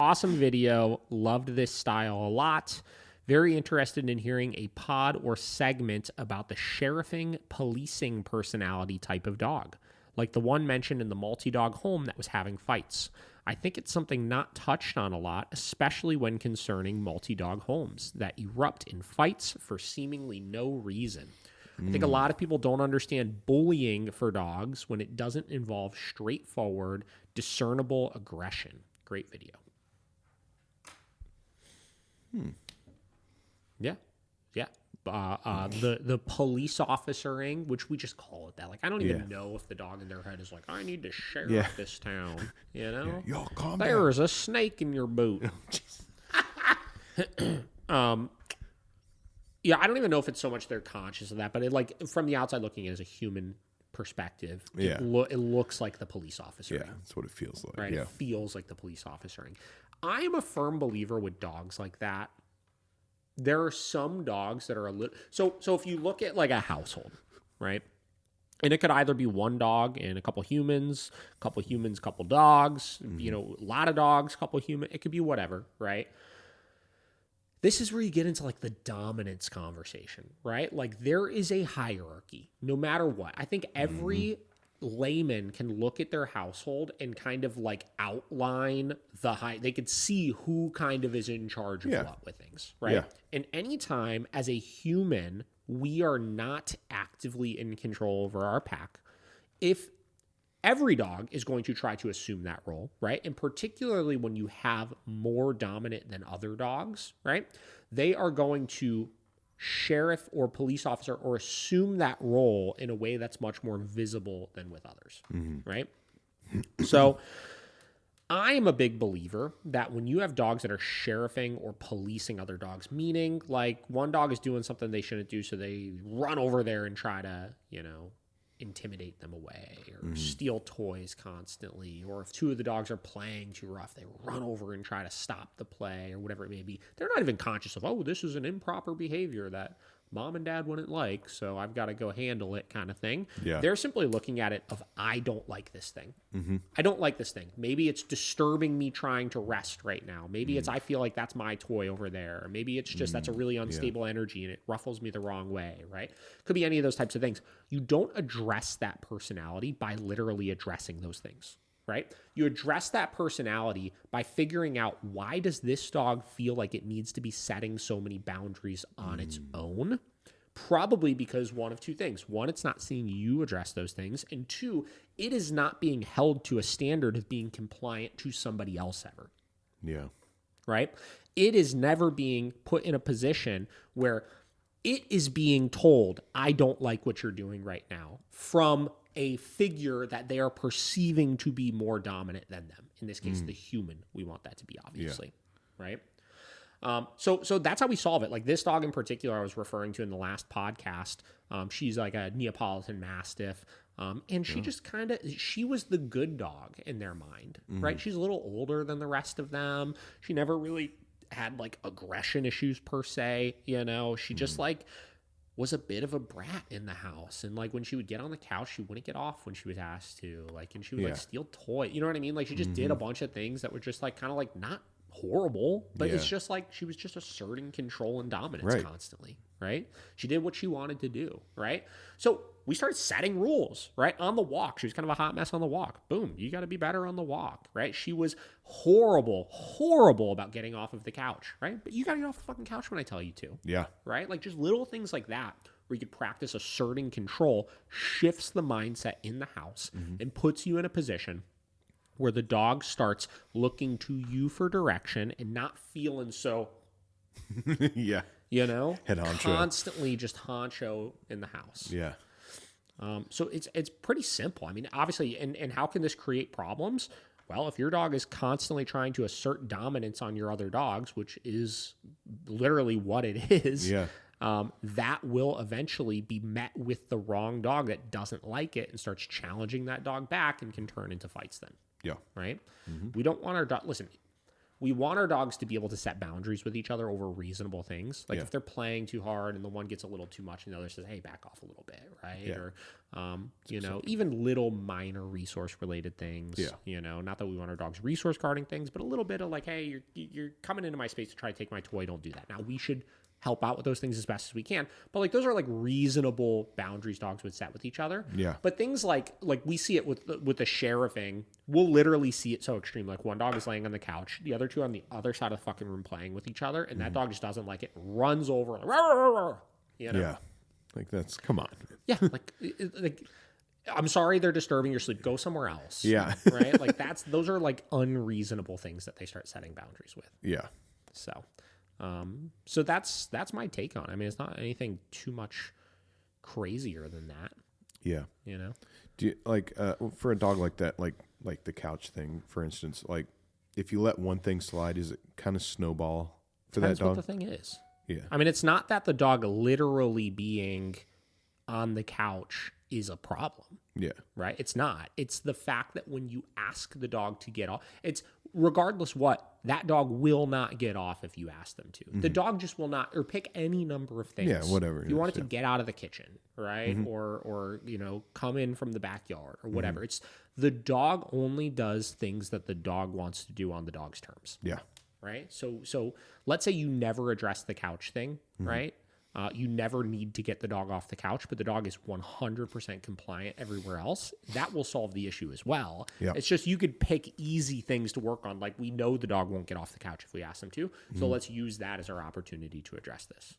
Awesome video. Loved this style a lot. Very interested in hearing a pod or segment about the sheriffing, policing personality type of dog, like the one mentioned in the multi-dog home that was having fights. I think it's something not touched on a lot, especially when concerning multi-dog homes that erupt in fights for seemingly no reason. I think a lot of people don't understand bullying for dogs when it doesn't involve straightforward, discernible aggression. Great video. Yeah. The police officering, which we just call it that. Like, I don't even know if the dog in their head is like, I need to sheriff this town. You know? Yo, calm There down. is a snake in your boot. Yeah, I don't even know if it's so much they're conscious of that, but it, like, from the outside looking in as a human perspective, it looks like the police officering. Yeah, that's what it feels like. Right? Yeah. It feels like the police officering. I am a firm believer with dogs like that. There are some dogs that are a little... So if you look at, like, a household, right? And it could either be one dog and a couple humans, couple dogs, you know, a lot of dogs, couple humans. It could be whatever, right? This is where you get into, like, the dominance conversation, right? Like, there is a hierarchy, no matter what. I think every layman can look at their household and kind of, like, outline they could see who kind of is in charge of what with things, right? Yeah. And anytime, as a human, we are not actively in control over our pack, if every dog is going to try to assume that role, right? And particularly when you have more dominant than other dogs, right? They are going to sheriff or police officer or assume that role in a way that's much more visible than with others, right? So I am a big believer that when you have dogs that are sheriffing or policing other dogs, meaning like one dog is doing something they shouldn't do, so they run over there and try to, you know, intimidate them away or steal toys constantly, or if two of the dogs are playing too rough, they run over and try to stop the play or whatever it may be. They're not even conscious of, oh, this is an improper behavior that mom and dad wouldn't like, so I've got to go handle it kind of thing. Yeah. They're simply looking at it of, I don't like this thing. I don't like this thing. Maybe it's disturbing me trying to rest right now. Maybe it's, I feel like that's my toy over there. Or maybe it's just, that's a really unstable energy and it ruffles me the wrong way, right? Could be any of those types of things. You don't address that personality by literally addressing those things, right? You address that personality by figuring out, why does this dog feel like it needs to be setting so many boundaries on its own? Probably because one of two things. One, it's not seeing you address those things. And two, it is not being held to a standard of being compliant to somebody else ever. Yeah. Right? It is never being put in a position where it is being told, I don't like what you're doing right now, from a figure that they are perceiving to be more dominant than them. In this case, the human. We want that to be, obviously. Right? So that's how we solve it. Like this dog in particular I was referring to in the last podcast, she's like a Neapolitan Mastiff, and she just kind of, she was the good dog in their mind, right? She's a little older than the rest of them. She never really had like aggression issues per se, you know? She just like was a bit of a brat in the house. And like when she would get on the couch, she wouldn't get off when she was asked to, like, and she would like steal toys, you know what I mean? Like she just did a bunch of things that were just like kind of like not horrible, but it's just like she was just asserting control and dominance constantly, right? She did what she wanted to do, right? So we started setting rules, right? On the walk, she was kind of a hot mess on the walk. Boom, you got to be better on the walk, right? She was horrible about getting off of the couch, right? But you got to get off the fucking couch when I tell you to. Yeah. Right? Like just little things like that where you could practice asserting control shifts the mindset in the house and puts you in a position where the dog starts looking to you for direction and not feeling so, Yeah. you know, Head honcho. constantly just honcho in the house. Yeah. So it's pretty simple. I mean, obviously, and how can this create problems? Well, if your dog is constantly trying to assert dominance on your other dogs, which is literally what it is, that will eventually be met with the wrong dog that doesn't like it and starts challenging that dog back and can turn into fights then. Yeah. Right? We don't want our dog... Listen, we want our dogs to be able to set boundaries with each other over reasonable things. Like if they're playing too hard and the one gets a little too much and the other says, hey, back off a little bit, right? Yeah. Or, even little minor resource related things, not that we want our dogs resource guarding things, but a little bit of like, hey, you're coming into my space to try to take my toy. Don't do that. Now we should help out with those things as best as we can. But like those are like reasonable boundaries dogs would set with each other. Yeah. But things like we see it with the sheriffing, we'll literally see it so extreme. Like one dog is laying on the couch, the other two on the other side of the fucking room playing with each other, and that dog just doesn't like it, runs over, like, "Rah, rah, rah, rah," Yeah. Like that's, come on. Yeah. Like I'm sorry they're disturbing your sleep. Go somewhere else. Yeah. Right? Like those are like unreasonable things that they start setting boundaries with. Yeah. So that's my take on it. I mean, it's not anything too much crazier than that. Yeah. Do you like for a dog like that, like the couch thing, for instance, like if you let one thing slide, is it kind of snowball for Depends that dog? what the thing is. Yeah. I mean, it's not that the dog literally being on the couch is a problem. Yeah. Right? It's not. It's the fact that when you ask the dog to get off, it's regardless what, that dog will not get off if you ask them to. The dog just will not, or pick any number of things. Yeah, whatever. If you want it to get out of the kitchen, right? Or come in from the backyard or whatever. It's the dog only does things that the dog wants to do on the dog's terms. Yeah. Right? So let's say you never address the couch thing, right? You never need to get the dog off the couch, but the dog is 100% compliant everywhere else. That will solve the issue as well. Yeah. It's just you could pick easy things to work on. Like we know the dog won't get off the couch if we ask them to. So let's use that as our opportunity to address this.